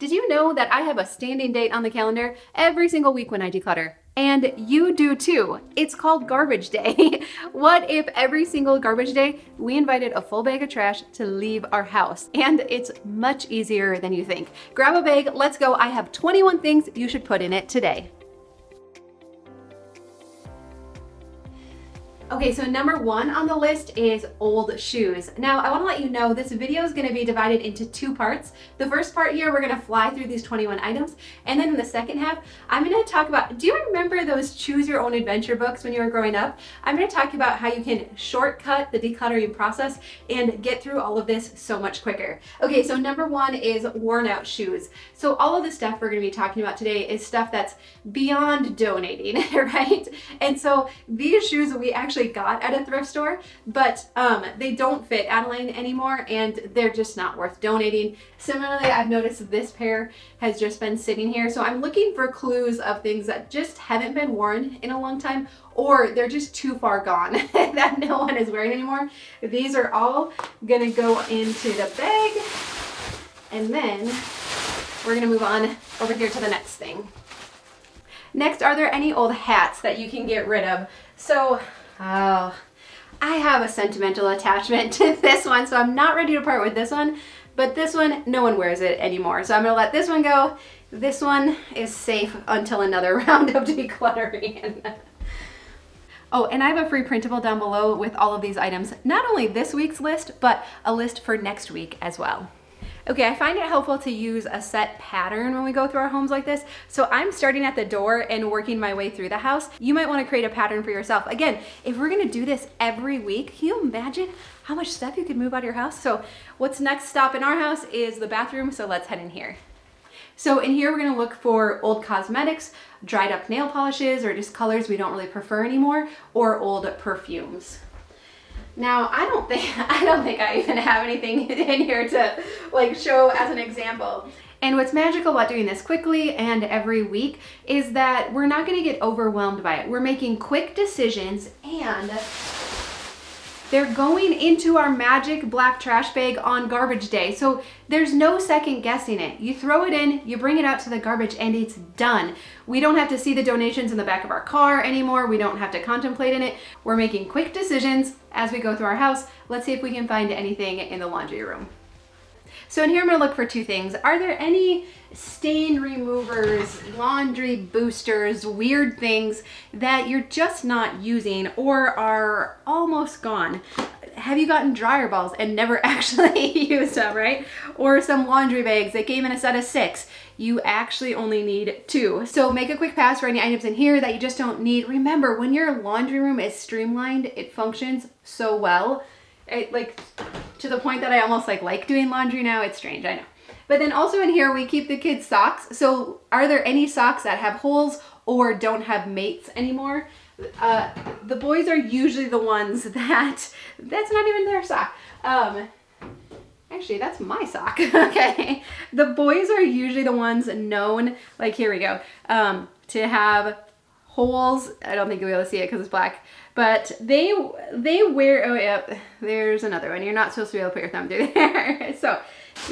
Did you know that I have a standing date on the calendar every single week when I declutter? And you do too. It's called Garbage Day. What if every single garbage day we invited a full bag of trash to leave our house? And it's much easier than you think. Grab a bag, let's go. I have 21 things you should put in it today. Okay, so number one on the list is old shoes. Now, I wanna let you know this video is gonna be divided into two parts. The first part here, we're gonna fly through these 21 items. And then in the second half, I'm gonna talk about, do you remember those choose your own adventure books when you were growing up? I'm gonna talk about how you can shortcut the decluttering process and get through all of this so much quicker. Okay, so number one is worn out shoes. So all of the stuff we're gonna be talking about today is stuff that's beyond donating, right? And so these shoes we actually got at a thrift store, but they don't fit Adeline anymore and they're just not worth donating. Similarly, I've noticed this pair has just been sitting here, so I'm looking for clues of things that just haven't been worn in a long time, or they're just too far gone that no one is wearing anymore. These are all gonna go into the bag, and then we're gonna move on over here to the next thing. Next, are there any old hats that you can get rid of? So, I have a sentimental attachment to this one, so I'm not ready to part with this one, but this one, no one wears it anymore. So I'm gonna let this one go. This one is safe until another round of decluttering. Oh, and I have a free printable down below with all of these items. Not only this week's list, but a list for next week as well. Okay, I find it helpful to use a set pattern when we go through our homes like this. So I'm starting at the door and working my way through the house. You might want to create a pattern for yourself. Again, if we're going to do this every week, can you imagine how much stuff you could move out of your house? So what's next stop in our house is the bathroom, so let's head in here. So in here, we're going to look for old cosmetics, dried up nail polishes, or just colors we don't really prefer anymore, or old perfumes. Now, I don't think I even have anything in here to like show as an example. And what's magical about doing this quickly and every week is that we're not gonna get overwhelmed by it. We're making quick decisions and they're going into our magic black trash bag on garbage day. So there's no second guessing it. You throw it in, you bring it out to the garbage, and it's done. We don't have to see the donations in the back of our car anymore. We don't have to contemplate in it. We're making quick decisions as we go through our house. Let's see if we can find anything in the laundry room. So in here, I'm gonna look for two things. Are there any stain removers, laundry boosters, weird things that you're just not using or are almost gone? Have you gotten dryer balls and never actually used them, right? Or some laundry bags that came in a set of 6. You actually only need 2. So make a quick pass for any items in here that you just don't need. Remember, when your laundry room is streamlined, it functions so well. Like to the point that I almost like doing laundry now. It's strange, I know. But then also in here, we keep the kids' socks. So are there any socks that have holes or don't have mates anymore? The boys are usually the ones that's not even their sock. Actually, that's my sock. Okay. The boys are usually the ones known, like here we go, to have holes. I don't think you'll be able to see it because it's black, but they wear, oh yeah, there's another one. You're not supposed to be able to put your thumb through there. So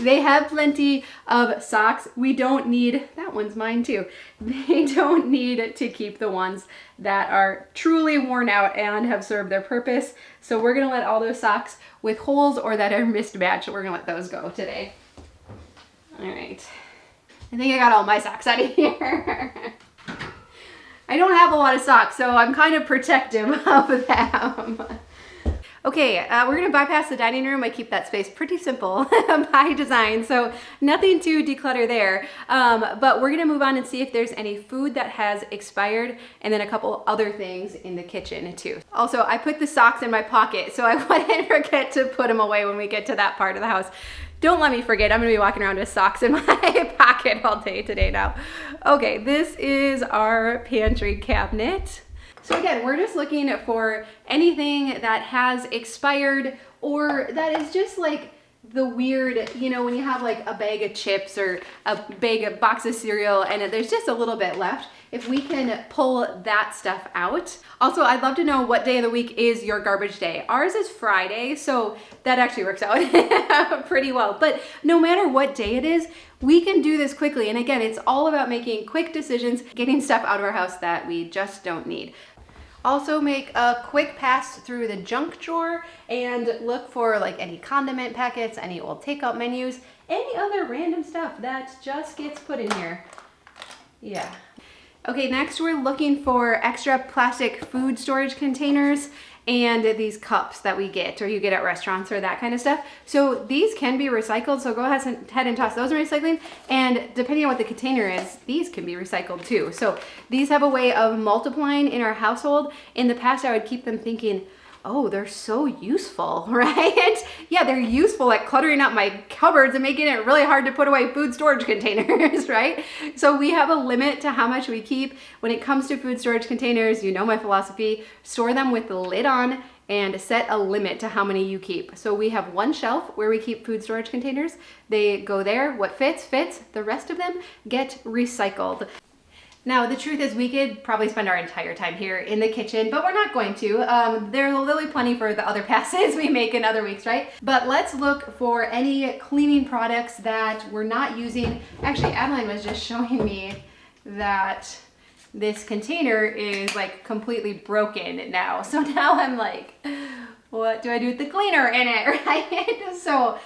they have plenty of socks. We don't need, that one's mine too. They don't need to keep the ones that are truly worn out and have served their purpose. So we're gonna let all those socks with holes or that are mismatched, we're gonna let those go today. All right. I think I got all my socks out of here. I don't have a lot of socks, so I'm kind of protective of them. Okay, we're gonna bypass the dining room. I keep that space pretty simple by design, so nothing to declutter there. But we're gonna move on and see if there's any food that has expired, and then a couple other things in the kitchen too. Also, I put the socks in my pocket, so I wouldn't forget to put them away when we get to that part of the house. Don't let me forget, I'm gonna be walking around with socks in my pocket all day today now. Okay, this is our pantry cabinet. So again, we're just looking for anything that has expired or that is just like the weird, you know, when you have like a bag of chips or a box of cereal and there's just a little bit left, if we can pull that stuff out. Also, I'd love to know what day of the week is your garbage day. Ours is Friday, so that actually works out pretty well. But no matter what day it is, We can do this quickly. And again, it's all about making quick decisions, getting stuff out of our house that we just don't need. Also make a quick pass through the junk drawer and look for like any condiment packets, any old takeout menus, any other random stuff that just gets put in here. Yeah. Okay, next we're looking for extra plastic food storage containers and these cups that we get or you get at restaurants or that kind of stuff. So these can be recycled, so go ahead and toss those in recycling, and depending on what the container is, these can be recycled too. So these have a way of multiplying in our household. In the past I would keep them thinking, oh, they're so useful, right? Yeah, they're useful at cluttering up my cupboards and making it really hard to put away food storage containers, right? So we have a limit to how much we keep. When it comes to food storage containers, you know my philosophy, store them with the lid on and set a limit to how many you keep. So we have one shelf where we keep food storage containers. They go there, what fits, fits. The rest of them get recycled. Now, the truth is we could probably spend our entire time here in the kitchen, but we're not going to. There's literally plenty for the other passes we make in other weeks, right? But let's look for any cleaning products that we're not using. Actually, Adeline was just showing me that this container is like completely broken now. So now I'm like, what do I do with the cleaner in it, right? So,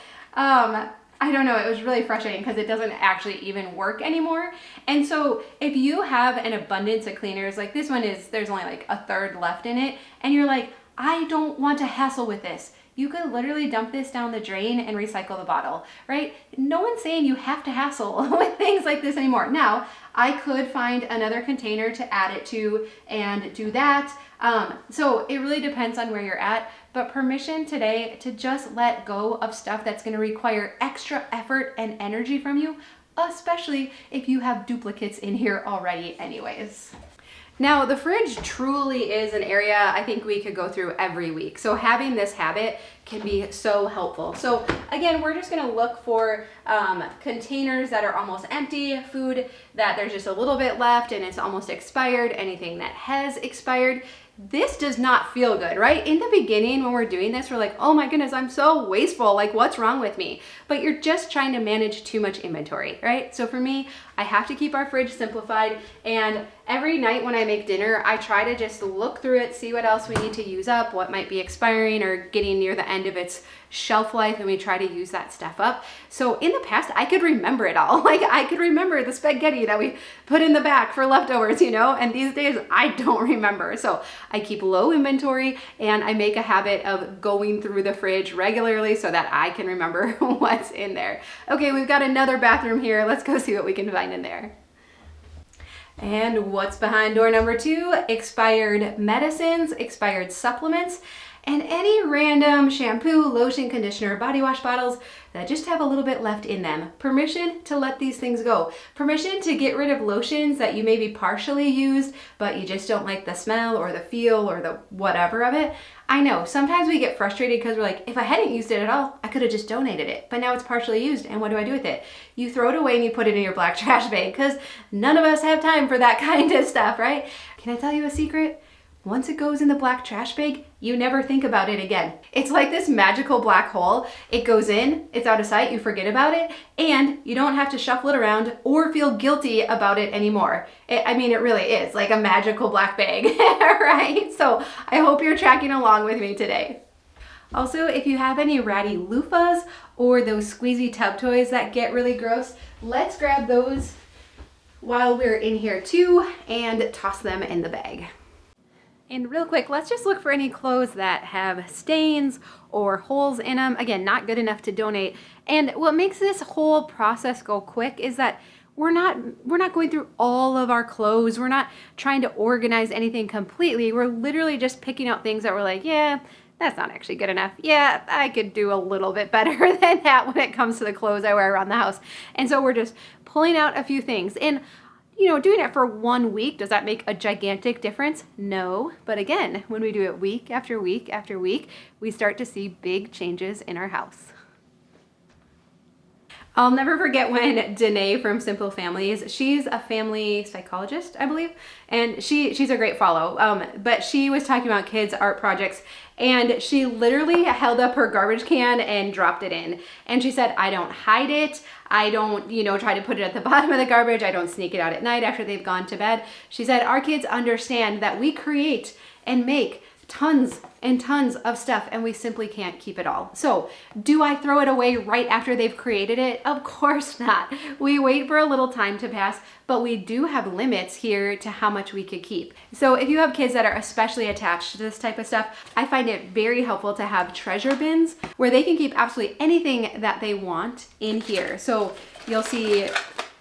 I don't know, it was really frustrating because it doesn't actually even work anymore. And so if you have an abundance of cleaners, like this one is, there's only like a third left in it, and you're like, I don't want to hassle with this. You could literally dump this down the drain and recycle the bottle, right? No one's saying you have to hassle with things like this anymore. Now, I could find another container to add it to and do that. So it really depends on where you're at, but permission today to just let go of stuff that's going to require extra effort and energy from you, especially if you have duplicates in here already anyways. Now, the fridge truly is an area I think we could go through every week. So having this habit can be so helpful. So again, we're just gonna look for containers that are almost empty, food that there's just a little bit left and it's almost expired, anything that has expired. This does not feel good, right? In the beginning, when we're doing this, we're like, oh my goodness, I'm so wasteful. Like, what's wrong with me? But you're just trying to manage too much inventory, right? So for me, I have to keep our fridge simplified. And every night when I make dinner, I try to just look through it, see what else we need to use up, what might be expiring or getting near the end of its shelf life, and we try to use that stuff up. So in the past, I could remember it all. Like, I could remember the spaghetti that we put in the back for leftovers, you know, and these days I don't remember. So I keep low inventory and I make a habit of going through the fridge regularly so that I can remember what's in there. Okay, we've got another bathroom here. Let's go see what we can find in there. And what's behind door number 2? Expired medicines, expired supplements, and any random shampoo, lotion, conditioner, body wash bottles that just have a little bit left in them. Permission to let these things go. Permission to get rid of lotions that you maybe partially used, but you just don't like the smell or the feel or the whatever of it. I know, sometimes we get frustrated because we're like, if I hadn't used it at all, I could have just donated it, but now it's partially used, and what do I do with it? You throw it away and you put it in your black trash bag, because none of us have time for that kind of stuff, right? Can I tell you a secret? Once it goes in the black trash bag, you never think about it again. It's like this magical black hole. It goes in, it's out of sight, you forget about it, and you don't have to shuffle it around or feel guilty about it anymore. I mean, it really is like a magical black bag, right? So I hope you're tracking along with me today. Also, if you have any ratty loofahs or those squeezy tub toys that get really gross, let's grab those while we're in here too and toss them in the bag. And real quick, let's just look for any clothes that have stains or holes in them. Again, not good enough to donate. And what makes this whole process go quick is that we're not going through all of our clothes. We're not trying to organize anything completely. We're literally just picking out things that we're like, yeah, that's not actually good enough. Yeah, I could do a little bit better than that when it comes to the clothes I wear around the house. And so we're just pulling out a few things. And you know, doing it for 1 week, does that make a gigantic difference? No. But again, when we do it week after week after week, we start to see big changes in our house. I'll never forget when Danae from Simple Families, she's a family psychologist, I believe, and she's a great follow, but she was talking about kids' art projects, and she literally held up her garbage can and dropped it in. And she said, I don't hide it. I don't, try to put it at the bottom of the garbage. I don't sneak it out at night after they've gone to bed. She said, our kids understand that we create and make tons and tons of stuff and we simply can't keep it all. So do I throw it away right after they've created it? Of course not. We wait for a little time to pass, but we do have limits here to how much we could keep. So if you have kids that are especially attached to this type of stuff, I find it very helpful to have treasure bins where they can keep absolutely anything that they want in here. So you'll see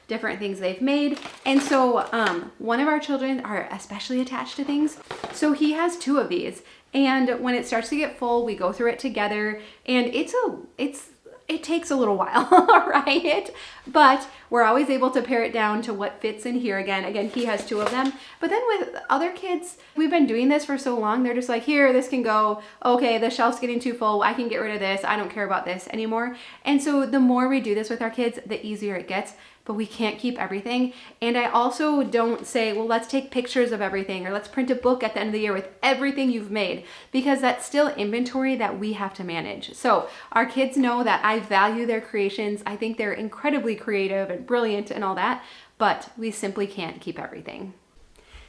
different things they've made. And so one of our children are especially attached to things. So he has 2 of these. And when it starts to get full, we go through it together, and it takes a little while, right? But we're always able to pare it down to what fits in here again. Again, he has 2 of them. But then with other kids, we've been doing this for so long, they're just like, here, this can go. Okay, the shelf's getting too full. I can get rid of this. I don't care about this anymore. And so the more we do this with our kids, the easier it gets. But we can't keep everything. And I also don't say, well, let's take pictures of everything, or let's print a book at the end of the year with everything you've made, because that's still inventory that we have to manage. So our kids know that I value their creations. I think they're incredibly creative and brilliant and all that, but we simply can't keep everything.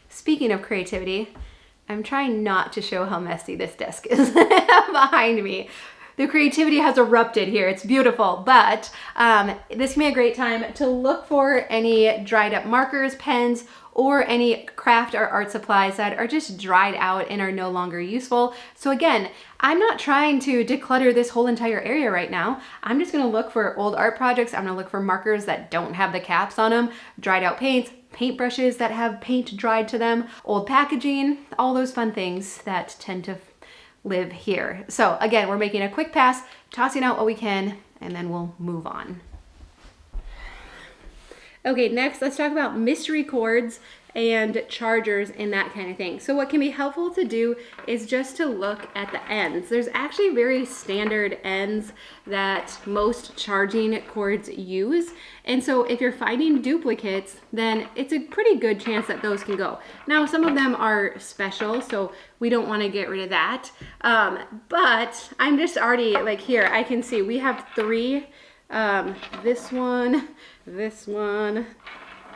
Speaking of creativity, I'm trying not to show how messy this desk is behind me. The creativity has erupted here. It's beautiful, but this can be a great time to look for any dried up markers, pens, or any craft or art supplies that are just dried out and are no longer useful. So again, I'm not trying to declutter this whole entire area right now. I'm just gonna look for old art projects. I'm gonna look for markers that don't have the caps on them, dried out paints, paintbrushes that have paint dried to them, old packaging, all those fun things that tend to live here. So again, we're making a quick pass, tossing out what we can, and then we'll move on. Okay, next let's talk about mystery cords and chargers and that kind of thing. So what can be helpful to do is just to look at the ends. There's actually very standard ends that most charging cords use. And so if you're finding duplicates, then it's a pretty good chance that those can go. Now, some of them are special, so we don't want to get rid of that. But I'm just already, like here, I can see we have 3, this one, this one,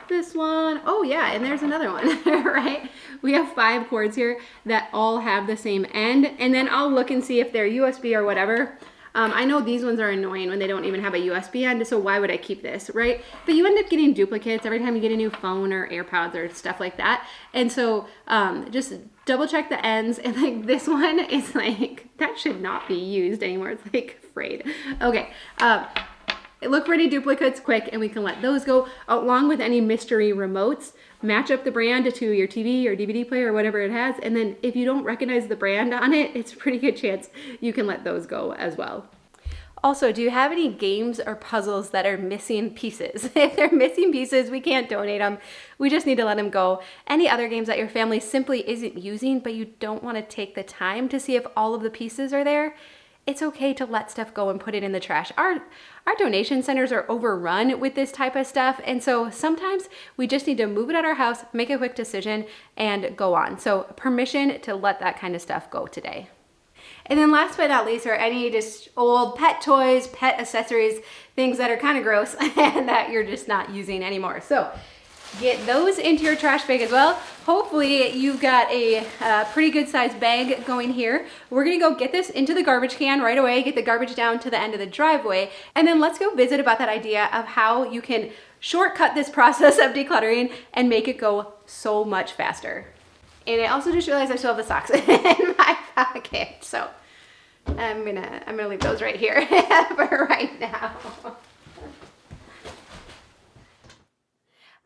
this one. Oh yeah, and there's another one, right? We have 5 cords here that all have the same end, and then I'll look and see if they're USB or whatever. I know these ones are annoying when they don't even have a USB end, so why would I keep this, right? But you end up getting duplicates every time you get a new phone or AirPods or stuff like that. And so just double check the ends, and like this one is like, that should not be used anymore. It's like frayed. Okay. Look for any duplicates quick, and we can let those go, along with any mystery remotes. Match up the brand to your TV or DVD player or whatever it has, and then if you don't recognize the brand on it, it's a pretty good chance you can let those go as well. Also, do you have any games or puzzles that are missing pieces? If they're missing pieces, we can't donate them. We just need to let them go. Any other games that your family simply isn't using, but you don't want to take the time to see if all of the pieces are there, it's okay to let stuff go and put it in the trash. Our donation centers are overrun with this type of stuff, and so sometimes we just need to move it at our house, make a quick decision, and go on. So permission to let that kind of stuff go today. And then last but not least are any just old pet toys, pet accessories, things that are kind of gross and that you're just not using anymore. So get those into your trash bag as well. Hopefully you've got a pretty good sized bag going here. We're gonna go get this into the garbage can right away, get the garbage down to the end of the driveway, and then let's go visit about that idea of how you can shortcut this process of decluttering and make it go so much faster. And I also just realized I still have the socks in my pocket, so I'm gonna leave those right here for right now.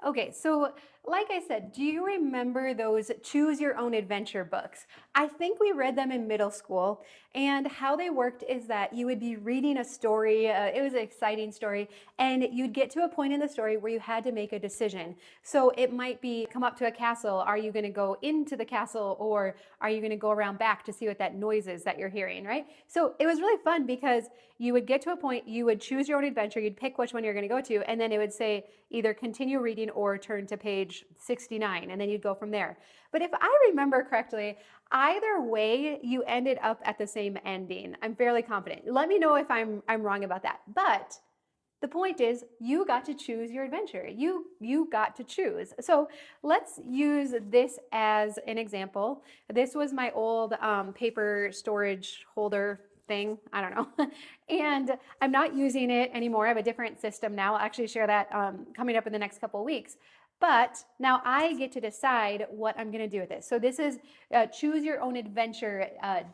Okay, so Like I said, do you remember those choose your own adventure books? I think we read them in middle school, and how they worked is that you would be reading a story, it was an exciting story, and you'd get to a point in the story where you had to make a decision. So it might be come up to a castle, are you going to go into the castle or are you going to go around back to see what that noise is that you're hearing, right? So it was really fun because you would get to a point, you would choose your own adventure, you'd pick which one you're going to go to, and then it would say either continue reading or turn to page 69, and then you'd go from there. But if I remember correctly, either way, you ended up at the same ending. I'm fairly confident. Let me know if I'm wrong about that. But the point is, you got to choose your adventure. You got to choose. So let's use this as an example. This was my old paper storage holder thing. I don't know. And I'm not using it anymore. I have a different system now. I'll actually share that coming up in the next couple of weeks. But now I get to decide what I'm going to do with this. So this is choose your own adventure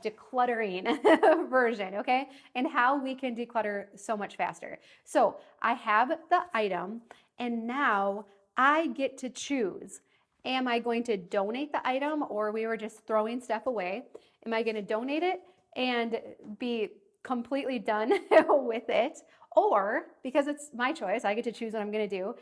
decluttering version, okay? And how we can declutter so much faster. So I have the item, and now I get to choose. Am I going to donate the item, or we were just throwing stuff away? Am I going to donate it and be completely done with it? Or, because it's my choice, I get to choose what I'm going to do,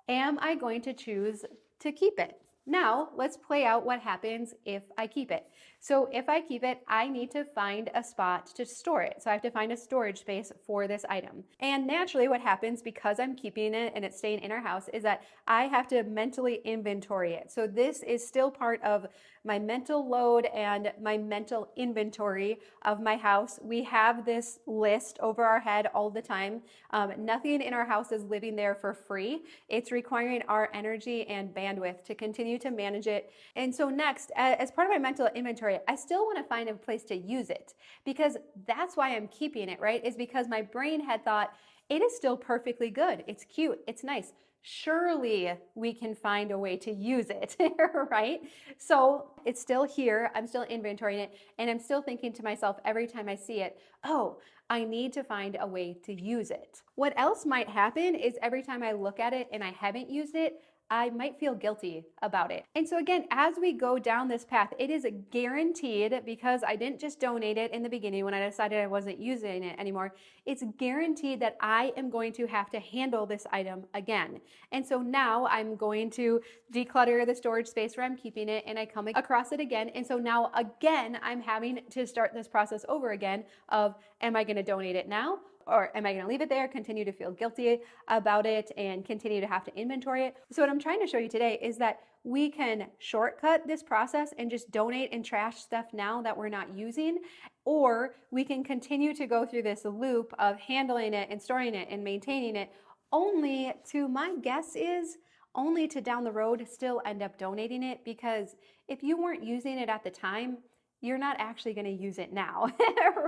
am I going to choose to keep it? Now, let's play out what happens if I keep it. So if I keep it, I need to find a spot to store it. So I have to find a storage space for this item. And naturally, what happens because I'm keeping it and it's staying in our house is that I have to mentally inventory it. So this is still part of my mental load and my mental inventory of my house. We have this list over our head all the time. Nothing in our house is living there for free. It's requiring our energy and bandwidth to continue to manage it. And so next, as part of my mental inventory, I still want to find a place to use it, because that's why I'm keeping it, right? Is because my brain had thought it is still perfectly good. It's cute. It's nice. Surely we can find a way to use it, right? So it's still here. I'm still inventorying it, and I'm still thinking to myself every time I see it, oh, I need to find a way to use it. What else might happen is every time I look at it and I haven't used it, I might feel guilty about it. And so again, as we go down this path, it is guaranteed, because I didn't just donate it in the beginning when I decided I wasn't using it anymore, it's guaranteed that I am going to have to handle this item again. And so now I'm going to declutter the storage space where I'm keeping it, and I come across it again. And so now again, I'm having to start this process over again of, am I going to donate it now? Or am I going to leave it there, continue to feel guilty about it, and continue to have to inventory it? So what I'm trying to show you today is that we can shortcut this process and just donate and trash stuff now that we're not using, or we can continue to go through this loop of handling it and storing it and maintaining it, only to, my guess is, only to down the road still end up donating it, because if you weren't using it at the time, you're not actually going to use it now,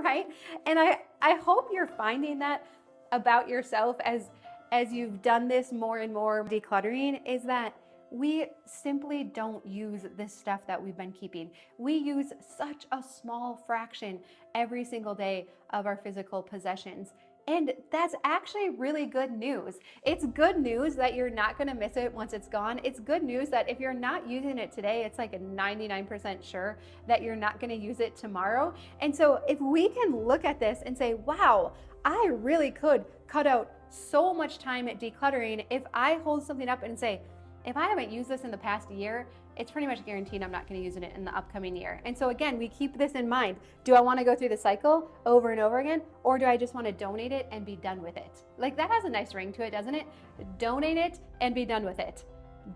right? And I hope you're finding that about yourself as you've done this more and more decluttering, is that we simply don't use this stuff that we've been keeping. We use such a small fraction every single day of our physical possessions. And that's actually really good news. It's good news that you're not going to miss it once it's gone. It's good news that if you're not using it today, it's like a 99% sure that you're not going to use it tomorrow. And so if we can look at this and say, wow, I really could cut out so much time at decluttering if I hold something up and say, if I haven't used this in the past year, it's pretty much guaranteed I'm not going to use it in the upcoming year. And so again, we keep this in mind. Do I want to go through the cycle over and over again? Or do I just want to donate it and be done with it? Like, that has a nice ring to it, doesn't it? Donate it and be done with it.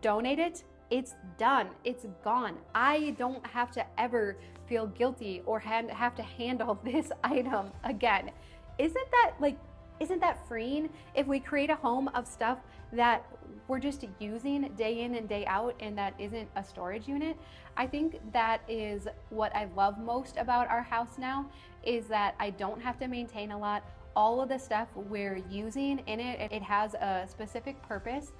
Donate it, it's done. It's gone. I don't have to ever feel guilty or have to handle this item again. Isn't that freeing? If we create a home of stuff that we're just using day in and day out, and that isn't a storage unit, I think that is what I love most about our house now, is that I don't have to maintain a lot. All of the stuff we're using in it, it has a specific purpose,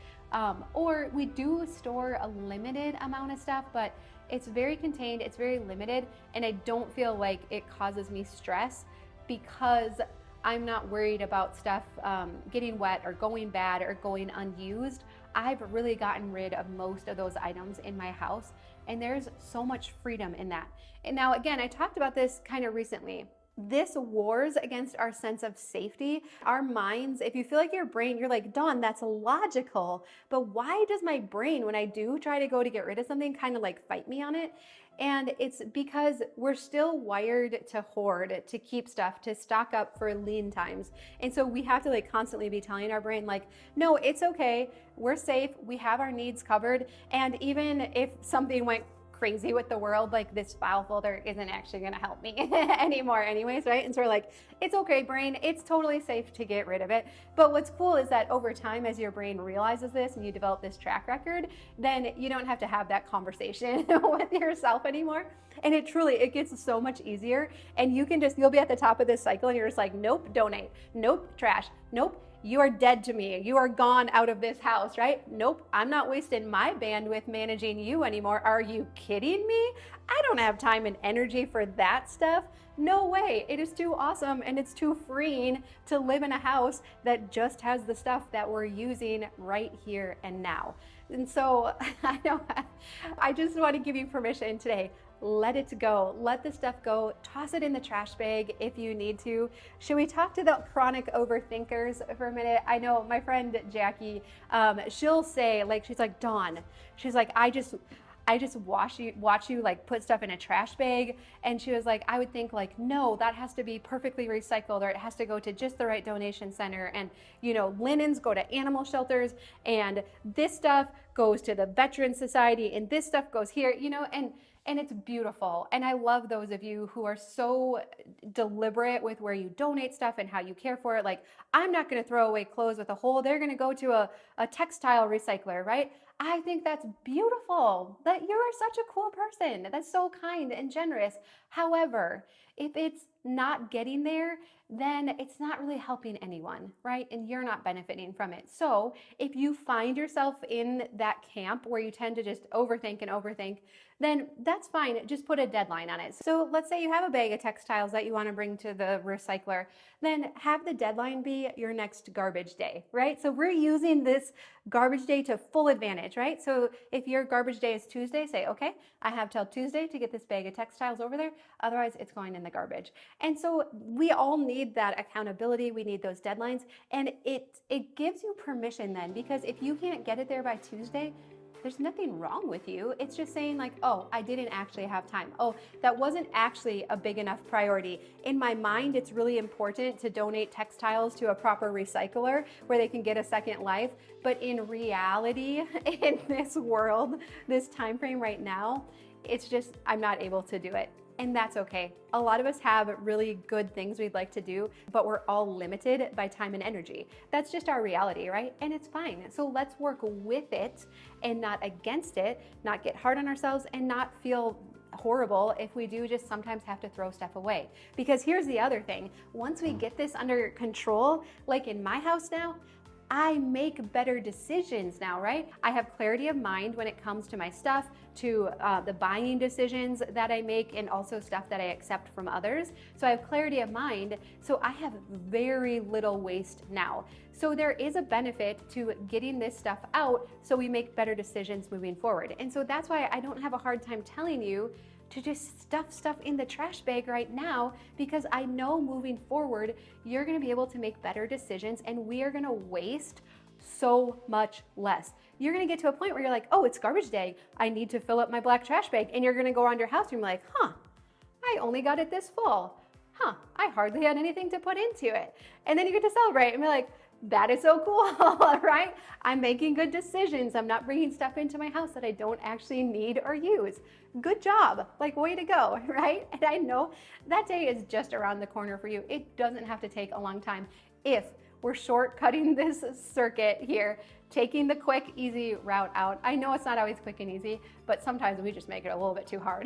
or we do store a limited amount of stuff, but it's very contained, it's very limited, and I don't feel like it causes me stress because I'm not worried about stuff getting wet or going bad or going unused. I've really gotten rid of most of those items in my house, and there's so much freedom in that. And now again, I talked about this kind of recently. This wars against our sense of safety. Our minds, if you feel like your brain, you're like, Dawn, that's logical, but why does my brain, when I do try to go to get rid of something, kind of like fight me on it? And it's because we're still wired to hoard, to keep stuff, to stock up for lean times. And so we have to like constantly be telling our brain like, no, it's okay, we're safe, we have our needs covered. And even if something went crazy with the world, like this file folder isn't actually going to help me anymore anyways, right? And so we're like, it's okay, brain, it's totally safe to get rid of it. But what's cool is that over time, as your brain realizes this and you develop this track record, then you don't have to have that conversation with yourself anymore. And it gets so much easier. And you'll be at the top of this cycle and you're just like, nope, donate, nope, trash, nope, you are dead to me. You are gone out of this house, right? Nope, I'm not wasting my bandwidth managing you anymore. Are you kidding me? I don't have time and energy for that stuff. No way. It is too awesome and it's too freeing to live in a house that just has the stuff that we're using right here and now. And so I just want to give you permission today. Let it go. Let the stuff go. Toss it in the trash bag if you need to. Should we talk to the chronic overthinkers for a minute? I know my friend Jackie, she'll say, like, she's like, Dawn, she's like, I just watch you like put stuff in a trash bag. And she was like, I would think like, no, that has to be perfectly recycled, or it has to go to just the right donation center. And, linens go to animal shelters, and this stuff goes to the Veteran Society, and this stuff goes here, and it's beautiful. And I love those of you who are so deliberate with where you donate stuff and how you care for it. Like, I'm not going to throw away clothes with a hole. They're going to go to a textile recycler, right? I think that's beautiful. That you are such a cool person. That's so kind and generous. However, if it's not getting there, then it's not really helping anyone, right? And you're not benefiting from it. So if you find yourself in that camp where you tend to just overthink, then that's fine. Just put a deadline on it. So let's say you have a bag of textiles that you want to bring to the recycler, then have the deadline be your next garbage day, right? So we're using this garbage day to full advantage, right? So if your garbage day is Tuesday, say, okay, I have till Tuesday to get this bag of textiles over there. Otherwise, it's going in the garbage. And so we all need that accountability. We need those deadlines. And it gives you permission then, because if you can't get it there by Tuesday, there's nothing wrong with you. It's just saying like, oh, I didn't actually have time. Oh, that wasn't actually a big enough priority. In my mind, it's really important to donate textiles to a proper recycler where they can get a second life. But in reality, in this world, this time frame right now, it's just, I'm not able to do it. And that's okay. A lot of us have really good things we'd like to do, but we're all limited by time and energy. That's just our reality, right? And it's fine. So let's work with it and not against it, not get hard on ourselves, and not feel horrible if we do just sometimes have to throw stuff away. Because here's the other thing. Once we get this under control, like in my house now, I make better decisions now, right? I have clarity of mind when it comes to my stuff, to the buying decisions that I make, and also stuff that I accept from others. So I have clarity of mind. So I have very little waste now. So there is a benefit to getting this stuff out so we make better decisions moving forward. And so that's why I don't have a hard time telling you to just stuff stuff in the trash bag right now, because I know moving forward, you're gonna be able to make better decisions and we are gonna waste so much less. You're gonna get to a point where you're like, oh, it's garbage day. I need to fill up my black trash bag. And you're gonna go around your house and you're like, I only got it this full. I hardly had anything to put into it. And then you get to celebrate and be like, that is so cool, right? I'm making good decisions. I'm not bringing stuff into my house that I don't actually need or use. Good job, like way to go, right? And I know that day is just around the corner for you. It doesn't have to take a long time if we're shortcutting this circuit here, taking the quick, easy route out. I know it's not always quick and easy, but sometimes we just make it a little bit too hard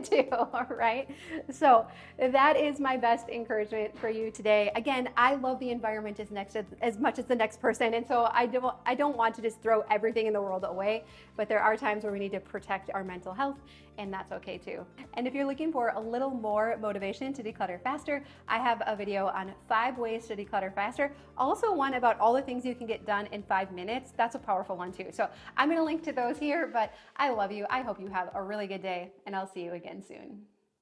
too, right? So that is my best encouragement for you today. Again, I love the environment as much as the next person. And so I don't want to just throw everything in the world away, but there are times where we need to protect our mental health, and that's okay too. And if you're looking for a little more motivation to declutter faster, I have a video on 5 ways to declutter faster. Also one about all the things you can get done in 5 minutes. that's a powerful one too. So I'm gonna link to those here, but I love you. I hope you have a really good day, and I'll see you again soon.